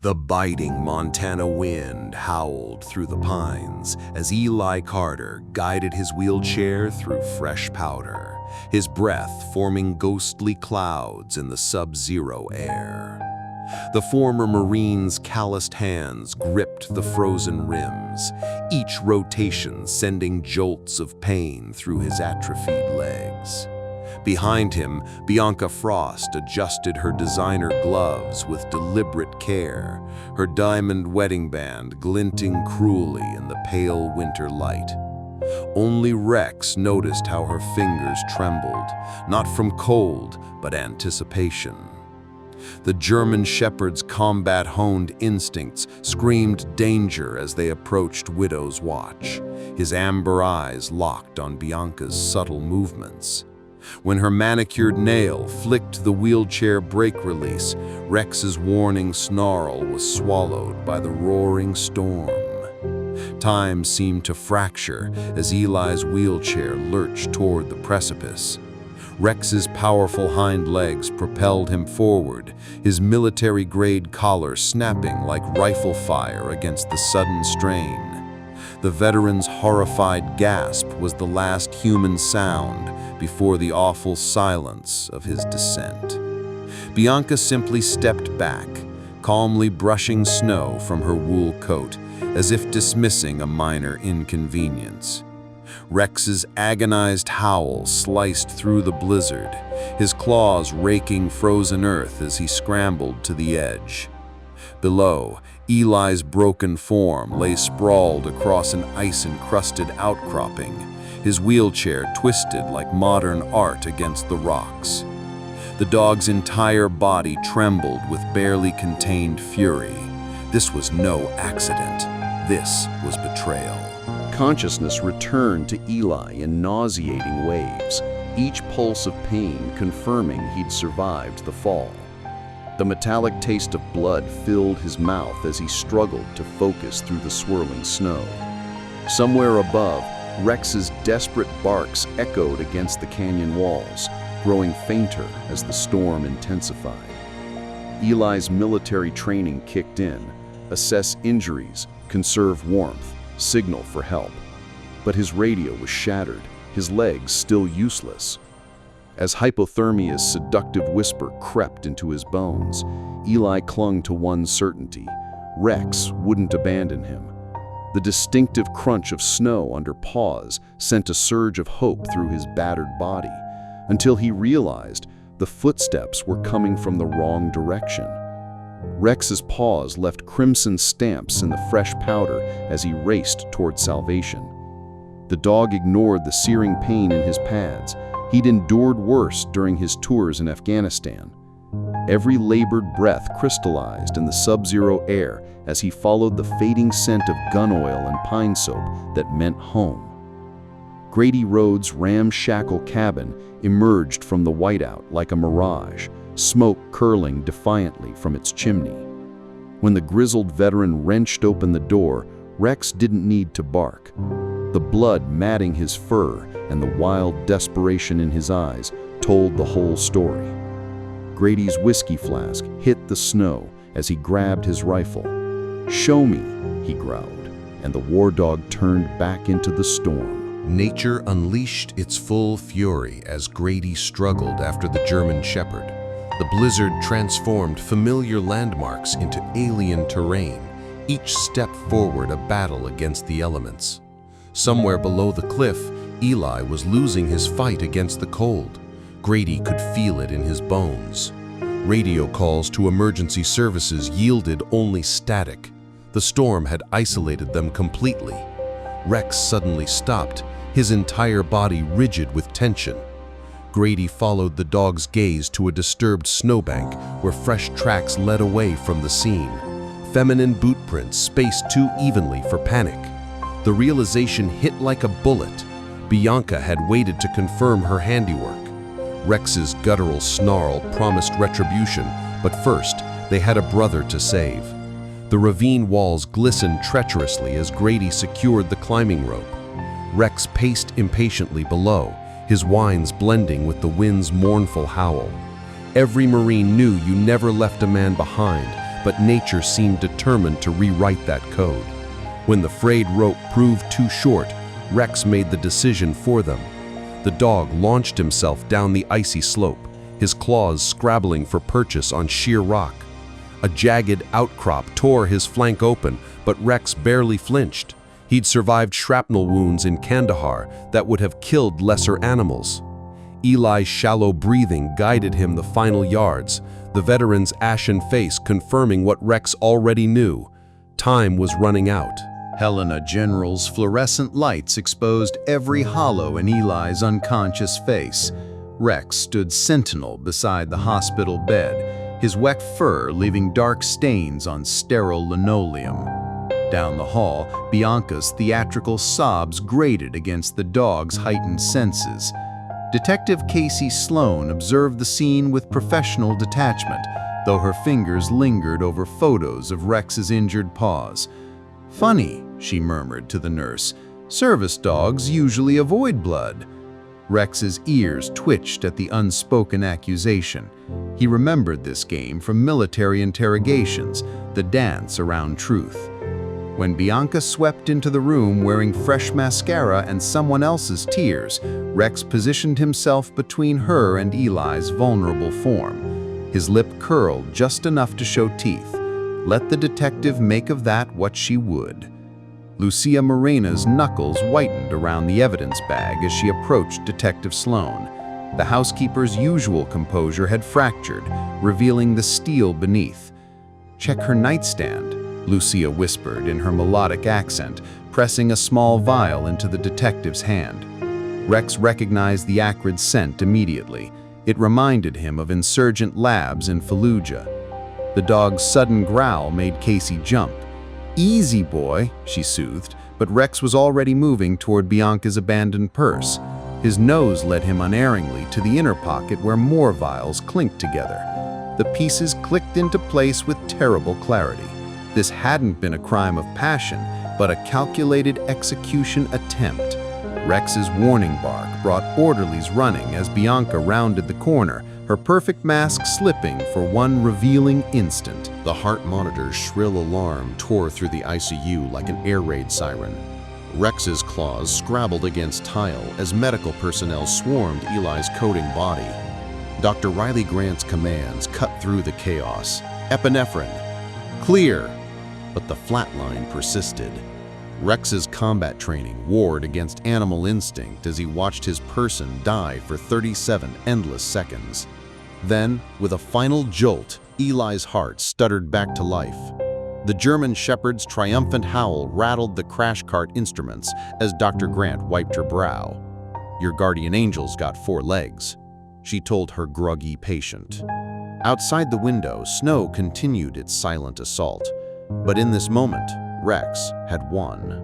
The biting Montana wind howled through the pines as Eli Carter guided his wheelchair through fresh powder, his breath forming ghostly clouds in the sub-zero air. The former Marine's calloused hands gripped the frozen rims, each rotation sending jolts of pain through his atrophied legs. Behind him, Bianca Frost adjusted her designer gloves with deliberate care, her diamond wedding band glinting cruelly in the pale winter light. Only Rex noticed how her fingers trembled, not from cold, but anticipation. The German Shepherd's combat-honed instincts screamed danger as they approached Widow's watch, his amber eyes locked on Bianca's subtle movements. When her manicured nail flicked the wheelchair brake release, Rex's warning snarl was swallowed by the roaring storm. Time seemed to fracture as Eli's wheelchair lurched toward the precipice. Rex's powerful hind legs propelled him forward, his military-grade collar snapping like rifle fire against the sudden strain. The veteran's horrified gasp was the last human sound before the awful silence of his descent. Bianca simply stepped back, calmly brushing snow from her wool coat, as if dismissing a minor inconvenience. Rex's agonized howl sliced through the blizzard, his claws raking frozen earth as he scrambled to the edge. Below, Eli's broken form lay sprawled across an ice-encrusted outcropping, his wheelchair twisted like modern art against the rocks. The dog's entire body trembled with barely contained fury. This was no accident. This was betrayal. Consciousness returned to Eli in nauseating waves, each pulse of pain confirming he'd survived the fall. The metallic taste of blood filled his mouth as he struggled to focus through the swirling snow. Somewhere above, Rex's desperate barks echoed against the canyon walls, growing fainter as the storm intensified. Eli's military training kicked in: assess injuries, conserve warmth, signal for help. But his radio was shattered, his legs still useless. As hypothermia's seductive whisper crept into his bones, Eli clung to one certainty: Rex wouldn't abandon him. The distinctive crunch of snow under paws sent a surge of hope through his battered body, until he realized the footsteps were coming from the wrong direction. Rex's paws left crimson stamps in the fresh powder as he raced toward salvation. The dog ignored the searing pain in his pads. He'd endured worse during his tours in Afghanistan. Every labored breath crystallized in the sub-zero air as he followed the fading scent of gun oil and pine soap that meant home. Grady Rhodes' ramshackle cabin emerged from the whiteout like a mirage, smoke curling defiantly from its chimney. When the grizzled veteran wrenched open the door, Rex didn't need to bark. The blood matting his fur and the wild desperation in his eyes told the whole story. Grady's whiskey flask hit the snow as he grabbed his rifle. "Show me," he growled, and the war dog turned back into the storm. Nature unleashed its full fury as Grady struggled after the German Shepherd. The blizzard transformed familiar landmarks into alien terrain, each step forward a battle against the elements. Somewhere below the cliff, Eli was losing his fight against the cold. Grady could feel it in his bones. Radio calls to emergency services yielded only static. The storm had isolated them completely. Rex suddenly stopped, his entire body rigid with tension. Grady followed the dog's gaze to a disturbed snowbank where fresh tracks led away from the scene. Feminine boot prints spaced too evenly for panic. The realization hit like a bullet. Bianca had waited to confirm her handiwork. Rex's guttural snarl promised retribution, but first, they had a brother to save. The ravine walls glistened treacherously as Grady secured the climbing rope. Rex paced impatiently below, his whines blending with the wind's mournful howl. Every Marine knew you never left a man behind, but nature seemed determined to rewrite that code. When the frayed rope proved too short, Rex made the decision for them. The dog launched himself down the icy slope, his claws scrabbling for purchase on sheer rock. A jagged outcrop tore his flank open, but Rex barely flinched. He'd survived shrapnel wounds in Kandahar that would have killed lesser animals. Eli's shallow breathing guided him the final yards, the veteran's ashen face confirming what Rex already knew. Time was running out. Helena General's fluorescent lights exposed every hollow in Eli's unconscious face. Rex stood sentinel beside the hospital bed, his wet fur leaving dark stains on sterile linoleum. Down the hall, Bianca's theatrical sobs grated against the dog's heightened senses. Detective Casey Sloan observed the scene with professional detachment, though her fingers lingered over photos of Rex's injured paws. "Funny," she murmured to the nurse. "Service dogs usually avoid blood." Rex's ears twitched at the unspoken accusation. He remembered this game from military interrogations, the dance around truth. When Bianca swept into the room wearing fresh mascara and someone else's tears, Rex positioned himself between her and Eli's vulnerable form. His lip curled just enough to show teeth. Let the detective make of that what she would. Lucia Morena's knuckles whitened around the evidence bag as she approached Detective Sloan. The housekeeper's usual composure had fractured, revealing the steel beneath. "Check her nightstand," Lucia whispered in her melodic accent, pressing a small vial into the detective's hand. Rex recognized the acrid scent immediately. It reminded him of insurgent labs in Fallujah. The dog's sudden growl made Casey jump. "Easy, boy," she soothed, but Rex was already moving toward Bianca's abandoned purse. His nose led him unerringly to the inner pocket where more vials clinked together. The pieces clicked into place with terrible clarity. This hadn't been a crime of passion, but a calculated execution attempt. Rex's warning bark brought orderlies running as Bianca rounded the corner, her perfect mask slipping for one revealing instant. The heart monitor's shrill alarm tore through the ICU like an air raid siren. Rex's claws scrabbled against tile as medical personnel swarmed Eli's coding body. Dr. Riley Grant's commands cut through the chaos. "Epinephrine! Clear!" But the flatline persisted. Rex's combat training warred against animal instinct as he watched his person die for 37 endless seconds. Then, with a final jolt, Eli's heart stuttered back to life. The German shepherd's triumphant howl rattled the crash cart instruments as Dr. Grant wiped her brow. "Your guardian angel's got 4 legs," she told her groggy patient. Outside the window, snow continued its silent assault. But in this moment, Rex had won.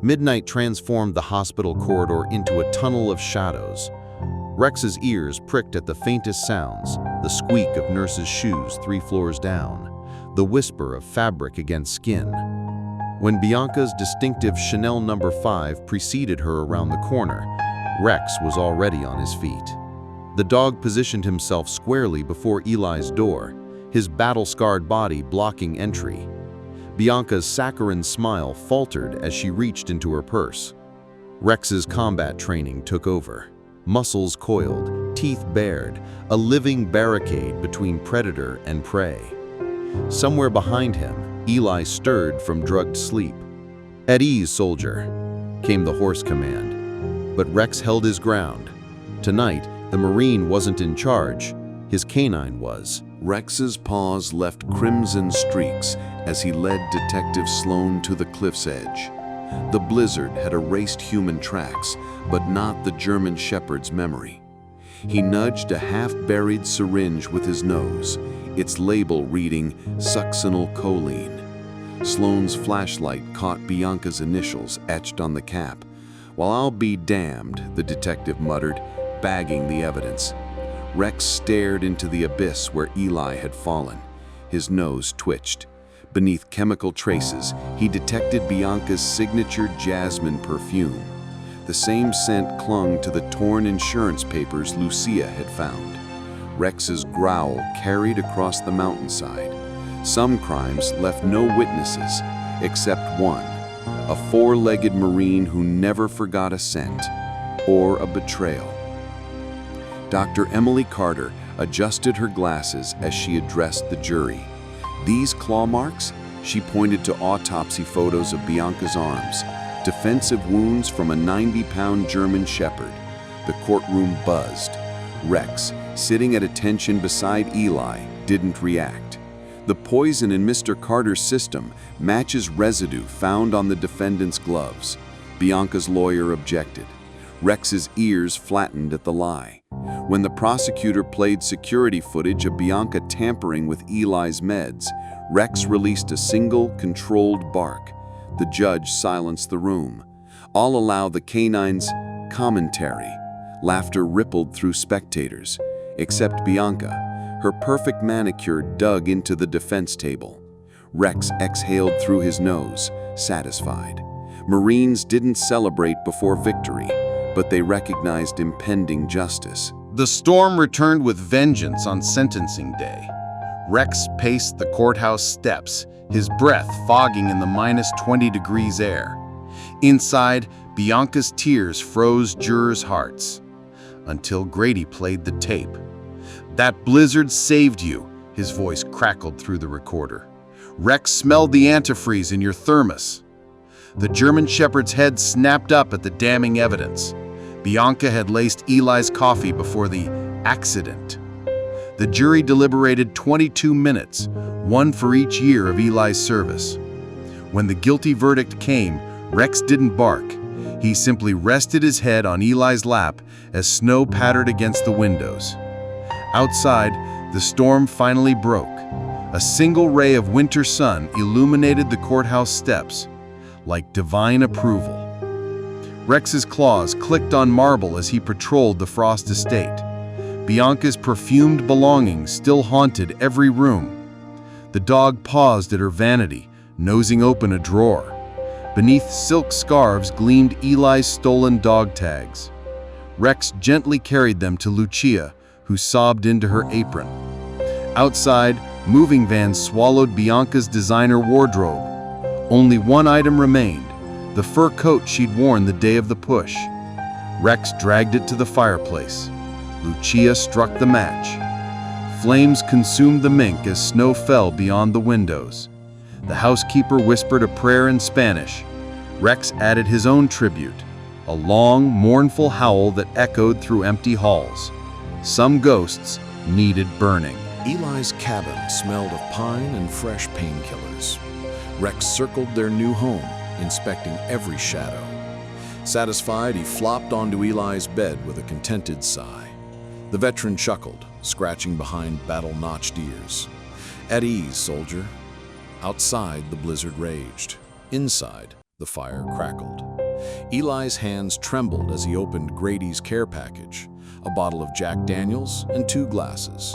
Midnight transformed the hospital corridor into a tunnel of shadows. Rex's ears pricked at the faintest sounds, the squeak of nurses' shoes 3 floors down, the whisper of fabric against skin. When Bianca's distinctive Chanel No. 5 preceded her around the corner, Rex was already on his feet. The dog positioned himself squarely before Eli's door, his battle-scarred body blocking entry. Bianca's saccharine smile faltered as she reached into her purse. Rex's combat training took over. Muscles coiled, teeth bared, a living barricade between predator and prey. Somewhere behind him, Eli stirred from drugged sleep. "At ease, soldier," came the hoarse command. But Rex held his ground. Tonight, the Marine wasn't in charge. His canine was. Rex's paws left crimson streaks as he led Detective Sloan to the cliff's edge. The blizzard had erased human tracks, but not the German shepherd's memory. He nudged a half-buried syringe with his nose, its label reading succinylcholine. Sloan's flashlight caught Bianca's initials etched on the cap. "Well, I'll be damned," the detective muttered, bagging the evidence. Rex stared into the abyss where Eli had fallen. His nose twitched. Beneath chemical traces, he detected Bianca's signature jasmine perfume. The same scent clung to the torn insurance papers Lucia had found. Rex's growl carried across the mountainside. Some crimes left no witnesses, except one, a four-legged Marine who never forgot a scent or a betrayal. Dr. Emily Carter adjusted her glasses as she addressed the jury. These claw marks? She pointed to autopsy photos of Bianca's arms, defensive wounds from a 90-pound German shepherd. The courtroom buzzed. Rex, sitting at attention beside Eli, didn't react. The poison in Mr. Carter's system matches residue found on the defendant's gloves. Bianca's lawyer objected. Rex's ears flattened at the lie. When the prosecutor played security footage of Bianca tampering with Eli's meds, Rex released a single, controlled bark. The judge silenced the room. I'll allow the canine's commentary. Laughter rippled through spectators, except Bianca. Her perfect manicure dug into the defense table. Rex exhaled through his nose, satisfied. Marines didn't celebrate before victory, but they recognized impending justice. The storm returned with vengeance on sentencing day. Rex paced the courthouse steps, his breath fogging in the -20 degrees air. Inside, Bianca's tears froze jurors' hearts. Until Grady played the tape. "That blizzard saved you," his voice crackled through the recorder. "Rex smelled the antifreeze in your thermos." The German shepherd's head snapped up at the damning evidence. Bianca had laced Eli's coffee before the accident. The jury deliberated 22 minutes, one for each year of Eli's service. When the guilty verdict came, Rex didn't bark. He simply rested his head on Eli's lap as snow pattered against the windows. Outside, the storm finally broke. A single ray of winter sun illuminated the courthouse steps, like divine approval. Rex's claws clicked on marble as he patrolled the Frost estate. Bianca's perfumed belongings still haunted every room. The dog paused at her vanity, nosing open a drawer. Beneath silk scarves gleamed Eli's stolen dog tags. Rex gently carried them to Lucia, who sobbed into her apron. Outside, moving vans swallowed Bianca's designer wardrobe. Only one item remained, the fur coat she'd worn the day of the push. Rex dragged it to the fireplace. Lucia struck the match. Flames consumed the mink as snow fell beyond the windows. The housekeeper whispered a prayer in Spanish. Rex added his own tribute, a long, mournful howl that echoed through empty halls. Some ghosts needed burning. Eli's cabin smelled of pine and fresh painkillers. Rex circled their new home, inspecting every shadow. Satisfied, he flopped onto Eli's bed with a contented sigh. The veteran chuckled, scratching behind battle-notched ears. "At ease, soldier." Outside, the blizzard raged. Inside, the fire crackled. Eli's hands trembled as he opened Grady's care package, a bottle of Jack Daniels and 2 glasses.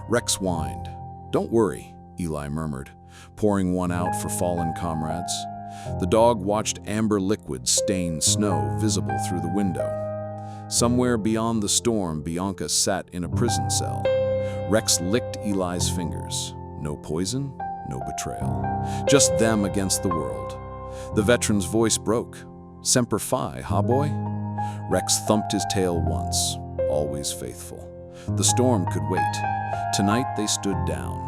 Rex whined. "Don't worry," Eli murmured, pouring one out for fallen comrades. The dog watched amber liquid stain snow visible through the window. Somewhere beyond the storm, Bianca sat in a prison cell. Rex licked Eli's fingers. No poison, no betrayal. Just them against the world. The veteran's voice broke. "Semper Fi, ha boy?" Rex thumped his tail once, always faithful. The storm could wait. Tonight they stood down.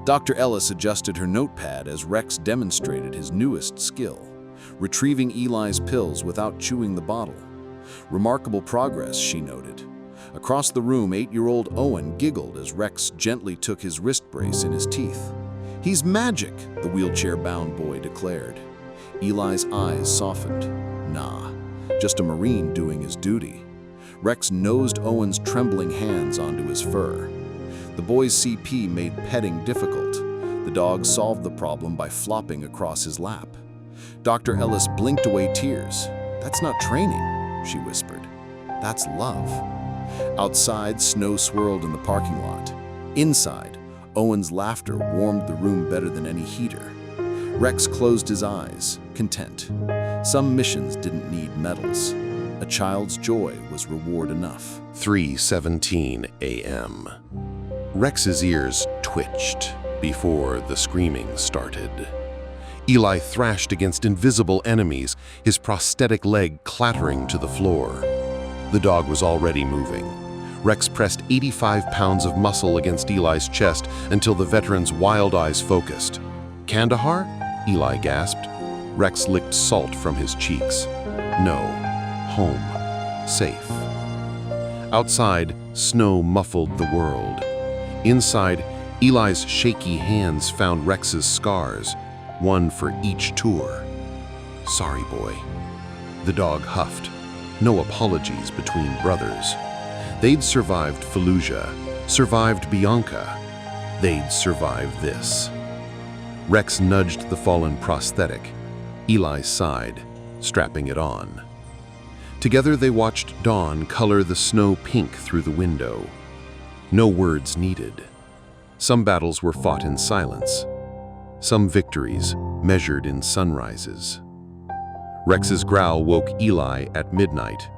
Dr. Ellis adjusted her notepad as Rex demonstrated his newest skill, retrieving Eli's pills without chewing the bottle. Remarkable progress, she noted. Across the room, 8-year-old Owen giggled as Rex gently took his wrist brace in his teeth. "He's magic," the wheelchair-bound boy declared. Eli's eyes softened. Nah, just a Marine doing his duty. Rex nosed Owen's trembling hands onto his fur. The boy's CP made petting difficult. The dog solved the problem by flopping across his lap. Dr. Ellis blinked away tears. "That's not training," she whispered. "That's love." Outside, snow swirled in the parking lot. Inside, Owen's laughter warmed the room better than any heater. Rex closed his eyes, content. Some missions didn't need medals. A child's joy was reward enough. 3:17 a.m. Rex's ears twitched. before the screaming started. Eli thrashed against invisible enemies, his prosthetic leg clattering to the floor. The dog was already moving. Rex pressed 85 pounds of muscle against Eli's chest until the veteran's wild eyes focused. "Kandahar?" Eli gasped. Rex licked salt from his cheeks. "No. Home. Safe." Outside, snow muffled the world. Inside, Eli's shaky hands found Rex's scars, one for each tour. "Sorry, boy." The dog huffed. No apologies between brothers. They'd survived Fallujah, survived Bianca. They'd survive this. Rex nudged the fallen prosthetic. Eli sighed, strapping it on. Together they watched dawn color the snow pink through the window. No words needed. Some battles were fought in silence. Some victories measured in sunrises. Rex's growl woke Eli at midnight.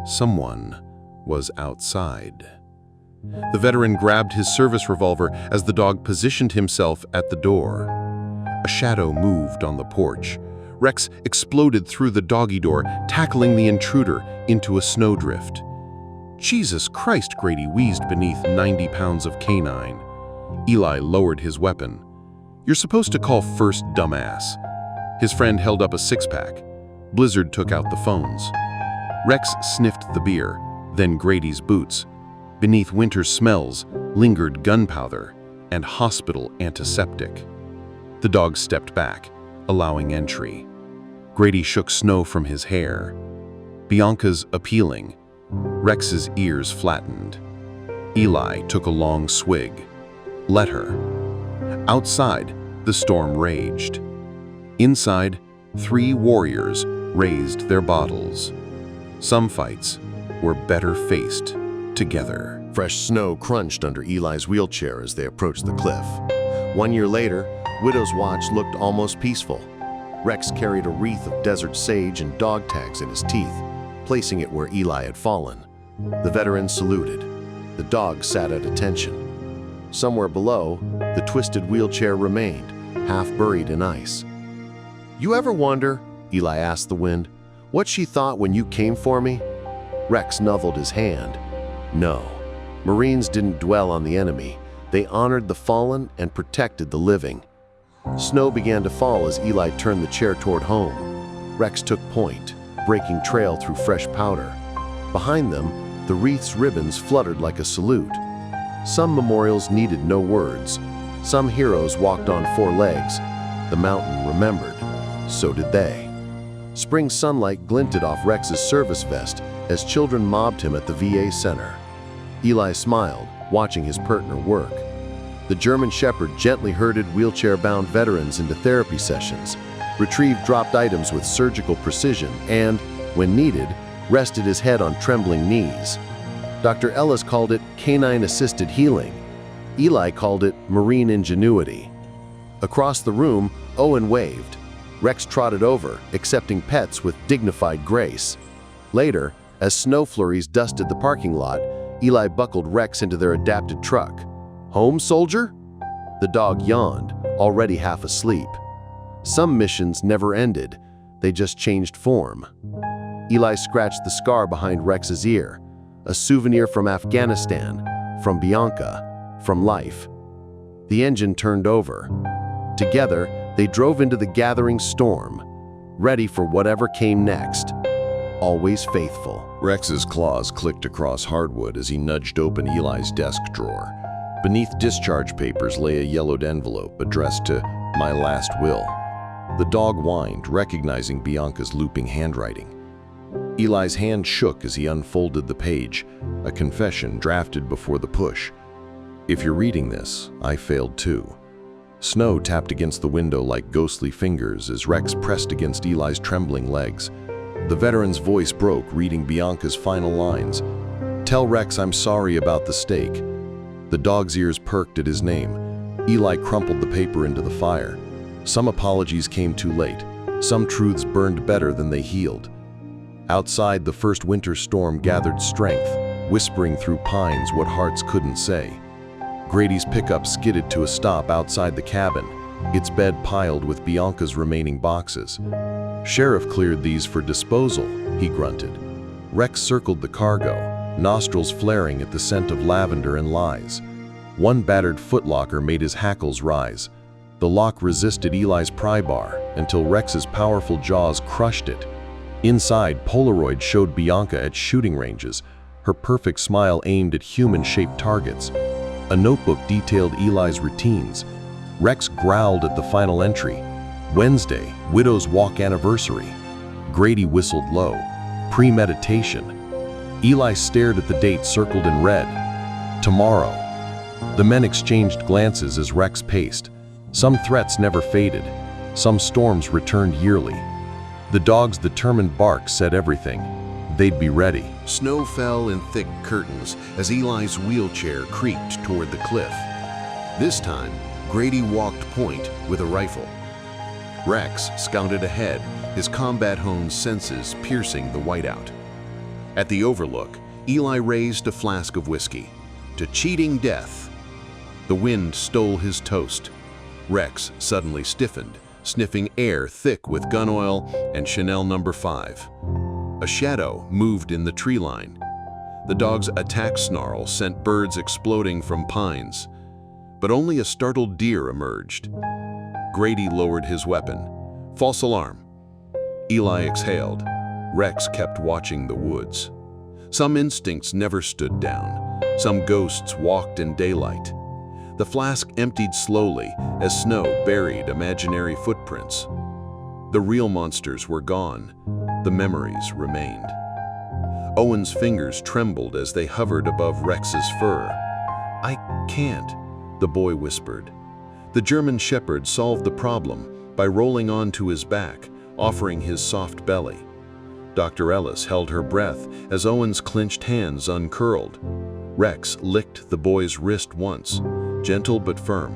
Someone was outside. The veteran grabbed his service revolver as the dog positioned himself at the door. A shadow moved on the porch. Rex exploded through the doggy door, tackling the intruder into a snowdrift. "Jesus Christ," Grady wheezed beneath 90 pounds of canine. Eli lowered his weapon. "You're supposed to call first, dumbass." His friend held up a six-pack. Blizzard took out the phones. Rex sniffed the beer, then Grady's boots. Beneath winter smells lingered gunpowder and hospital antiseptic. The dog stepped back, allowing entry. Grady shook snow from his hair. Bianca's appealing. Rex's ears flattened. Eli took a long swig. Let her. Outside, the storm raged. Inside, 3 warriors raised their bottles. Some fights were better faced together. Fresh snow crunched under Eli's wheelchair as they approached the cliff. 1 year later, Widow's Watch looked almost peaceful. Rex carried a wreath of desert sage and dog tags in his teeth, placing it where Eli had fallen. The veteran saluted. The dog sat at attention. Somewhere below, the twisted wheelchair remained, half buried in ice. "You ever wonder," Eli asked the wind, "what she thought when you came for me?" Rex nuzzled his hand. No. Marines didn't dwell on the enemy. They honored the fallen and protected the living. Snow began to fall as Eli turned the chair toward home. Rex took point, breaking trail through fresh powder. Behind them, the wreath's ribbons fluttered like a salute. Some memorials needed no words. Some heroes walked on 4 legs. The mountain remembered. So did they. Spring sunlight glinted off Rex's service vest as children mobbed him at the VA center. Eli smiled, watching his partner work. The German Shepherd gently herded wheelchair-bound veterans into therapy sessions, retrieved dropped items with surgical precision, and, when needed, rested his head on trembling knees. Dr. Ellis called it canine-assisted healing. Eli called it marine ingenuity. Across the room, Owen waved. Rex trotted over, accepting pets with dignified grace. Later, as snow flurries dusted the parking lot, Eli buckled Rex into their adapted truck. "Home, soldier?" The dog yawned, already half asleep. Some missions never ended. They just changed form. Eli scratched the scar behind Rex's ear, a souvenir from Afghanistan, from Bianca, from life. The engine turned over. Together, they drove into the gathering storm, ready for whatever came next. Always faithful. Rex's claws clicked across hardwood as he nudged open Eli's desk drawer. Beneath discharge papers lay a yellowed envelope addressed to "My Last Will." The dog whined, recognizing Bianca's looping handwriting. Eli's hand shook as he unfolded the page, a confession drafted before the push. "If you're reading this, I failed too." Snow tapped against the window like ghostly fingers as Rex pressed against Eli's trembling legs. The veteran's voice broke, reading Bianca's final lines. "Tell Rex I'm sorry about the steak." The dog's ears perked at his name. Eli crumpled the paper into the fire. Some apologies came too late. Some truths burned better than they healed. Outside, the first winter storm gathered strength, whispering through pines what hearts couldn't say. Grady's pickup skidded to a stop outside the cabin, its bed piled with Bianca's remaining boxes. "Sheriff cleared these for disposal," he grunted. Rex circled the cargo, nostrils flaring at the scent of lavender and lies. One battered footlocker made his hackles rise. The lock resisted Eli's pry bar until Rex's powerful jaws crushed it. Inside, Polaroid showed Bianca at shooting ranges, her perfect smile aimed at human-shaped targets. A notebook detailed Eli's routines. Rex growled at the final entry. "Wednesday, Widow's Walk Anniversary." Grady whistled low. "Premeditation." Eli stared at the date circled in red. "Tomorrow." The men exchanged glances as Rex paced. Some threats never faded. Some storms returned yearly. The dog's determined bark said everything. They'd be ready. Snow fell in thick curtains as Eli's wheelchair creaked toward the cliff. This time, Grady walked point with a rifle. Rex scouted ahead, his combat-honed senses piercing the whiteout. At the overlook, Eli raised a flask of whiskey. To cheating death. The wind stole his toast. Rex suddenly stiffened, sniffing air thick with gun oil and Chanel No. 5. A shadow moved in the tree line. The dog's attack snarl sent birds exploding from pines, but only a startled deer emerged. Grady lowered his weapon. "False alarm." Eli exhaled. Rex kept watching the woods. Some instincts never stood down. Some ghosts walked in daylight. The flask emptied slowly as snow buried imaginary footprints. The real monsters were gone. The memories remained. Owen's fingers trembled as they hovered above Rex's fur. "I can't," the boy whispered. The German shepherd solved the problem by rolling onto his back, offering his soft belly. Dr. Ellis held her breath as Owen's clenched hands uncurled. Rex licked the boy's wrist once, gentle but firm.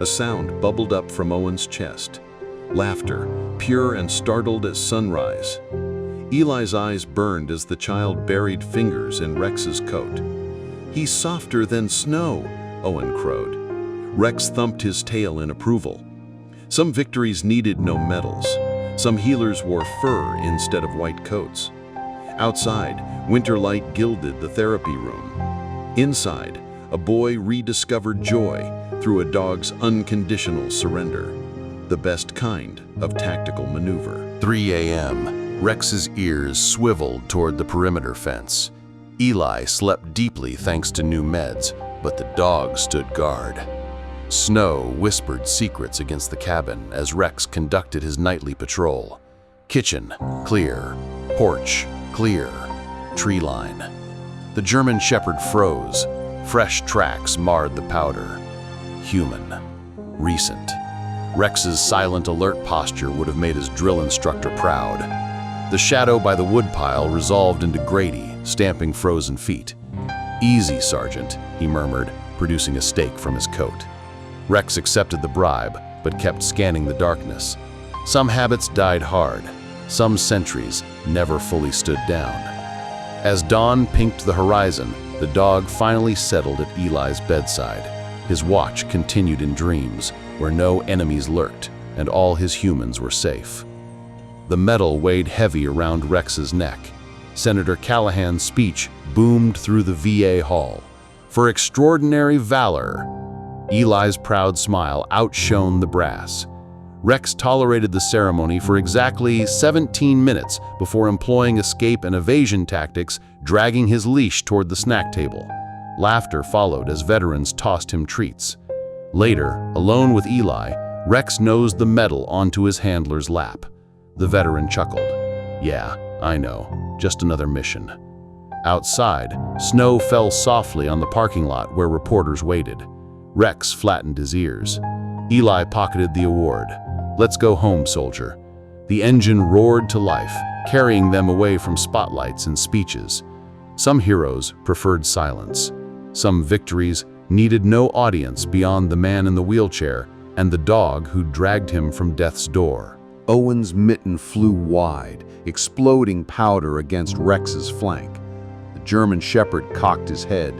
A sound bubbled up from Owen's chest. Laughter, pure and startled as sunrise. Eli's eyes burned as the child buried fingers in Rex's coat. "He's softer than snow," Owen crowed. Rex thumped his tail in approval. Some victories needed no medals. Some healers wore fur instead of white coats. Outside, winter light gilded the therapy room. Inside, a boy rediscovered joy through a dog's unconditional surrender. The best kind of tactical maneuver. 3 a.m. Rex's ears swiveled toward the perimeter fence. Eli slept deeply thanks to new meds, but the dog stood guard. Snow whispered secrets against the cabin as Rex conducted his nightly patrol. Kitchen, clear. Porch, clear. Tree line. The German shepherd froze. Fresh tracks marred the powder. Human. Recent. Rex's silent, alert posture would have made his drill instructor proud. The shadow by the woodpile resolved into Grady, stamping frozen feet. "Easy, Sergeant," he murmured, producing a steak from his coat. Rex accepted the bribe, but kept scanning the darkness. Some habits died hard. Some sentries never fully stood down. As dawn pinked the horizon, the dog finally settled at Eli's bedside. His watch continued in dreams, where no enemies lurked, and all his humans were safe. The metal weighed heavy around Rex's neck. Senator Callahan's speech boomed through the VA hall. "For extraordinary valor." Eli's proud smile outshone the brass. Rex tolerated the ceremony for exactly 17 minutes before employing escape and evasion tactics, dragging his leash toward the snack table. Laughter followed as veterans tossed him treats. Later, alone with Eli, Rex nosed the medal onto his handler's lap. The veteran chuckled. "Yeah, I know. Just another mission." Outside, snow fell softly on the parking lot where reporters waited. Rex flattened his ears. Eli pocketed the award. "Let's go home, soldier." The engine roared to life, carrying them away from spotlights and speeches. Some heroes preferred silence. Some victories needed no audience beyond the man in the wheelchair and the dog who dragged him from death's door. Owen's mitten flew wide, exploding powder against Rex's flank. The German shepherd cocked his head,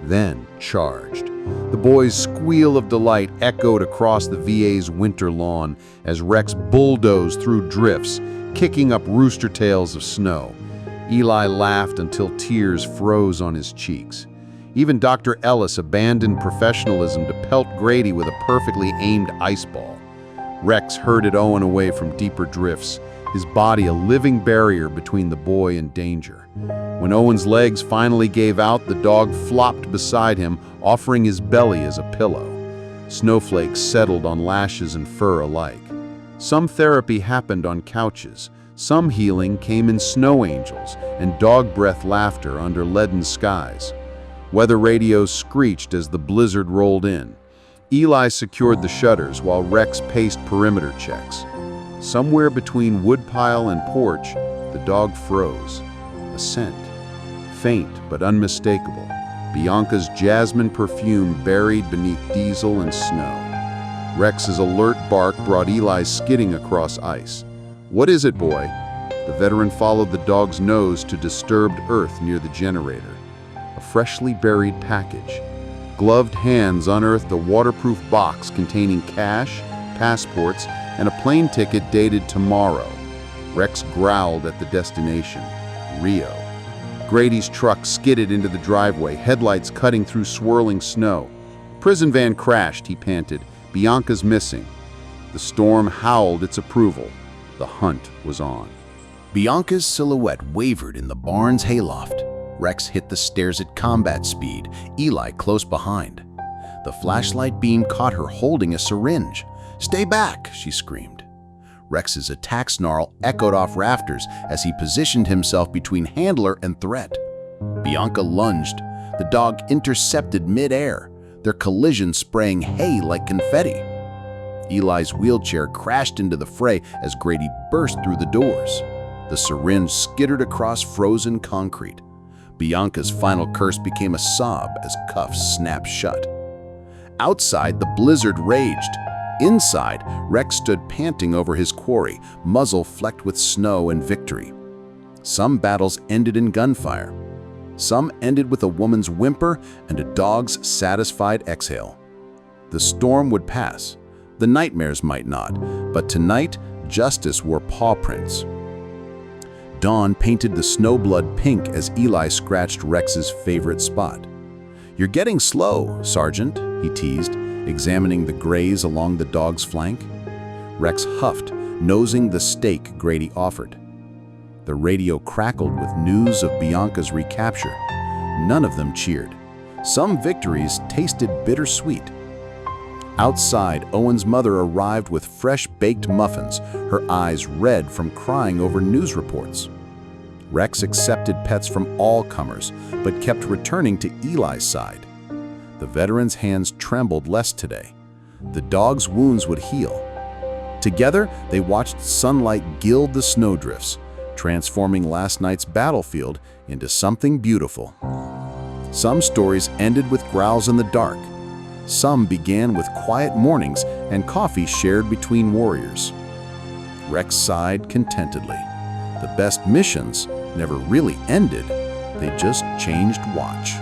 then charged. The boys' squeal of delight echoed across the VA's winter lawn as Rex bulldozed through drifts, kicking up rooster tails of snow. Eli laughed until tears froze on his cheeks. Even Dr. Ellis abandoned professionalism to pelt Grady with a perfectly aimed ice ball. Rex herded Owen away from deeper drifts, his body a living barrier between the boy and danger. When Owen's legs finally gave out, the dog flopped beside him, offering his belly as a pillow. Snowflakes settled on lashes and fur alike. Some therapy happened on couches. Some healing came in snow angels and dog breath laughter under leaden skies. Weather radios screeched as the blizzard rolled in. Eli secured the shutters while Rex paced perimeter checks. Somewhere between woodpile and porch, the dog froze. A scent, faint but unmistakable. Bianca's jasmine perfume buried beneath diesel and snow. Rex's alert bark brought Eli skidding across ice. "What is it, boy?" The veteran followed the dog's nose to disturbed earth near the generator. A freshly buried package. Gloved hands unearthed a waterproof box containing cash, passports, and a plane ticket dated tomorrow. Rex growled at the destination, Rio. Grady's truck skidded into the driveway, headlights cutting through swirling snow. "Prison van crashed," he panted. "Bianca's missing." The storm howled its approval. The hunt was on. Bianca's silhouette wavered in the barn's hayloft. Rex hit the stairs at combat speed, Eli close behind. The flashlight beam caught her holding a syringe. "Stay back!" she screamed. Rex's attack snarl echoed off rafters as he positioned himself between handler and threat. Bianca lunged. The dog intercepted mid-air, their collision spraying hay like confetti. Eli's wheelchair crashed into the fray as Grady burst through the doors. The syringe skittered across frozen concrete. Bianca's final curse became a sob as cuffs snapped shut. Outside, the blizzard raged. Inside, Rex stood panting over his quarry, muzzle flecked with snow and victory. Some battles ended in gunfire. Some ended with a woman's whimper and a dog's satisfied exhale. The storm would pass. The nightmares might not, but tonight, justice wore paw prints. Dawn painted the snowblood pink as Eli scratched Rex's favorite spot. "You're getting slow, Sergeant," he teased, examining the graze along the dog's flank. Rex huffed, nosing the steak Grady offered. The radio crackled with news of Bianca's recapture. None of them cheered. Some victories tasted bittersweet. Outside, Owen's mother arrived with fresh baked muffins, her eyes red from crying over news reports. Rex accepted pets from all comers, but kept returning to Eli's side. The veteran's hands trembled less today. The dog's wounds would heal. Together, they watched sunlight gild the snowdrifts, transforming last night's battlefield into something beautiful. Some stories ended with growls in the dark. Some began with quiet mornings and coffee shared between warriors. Rex sighed contentedly. The best missions never really ended, they just changed watch.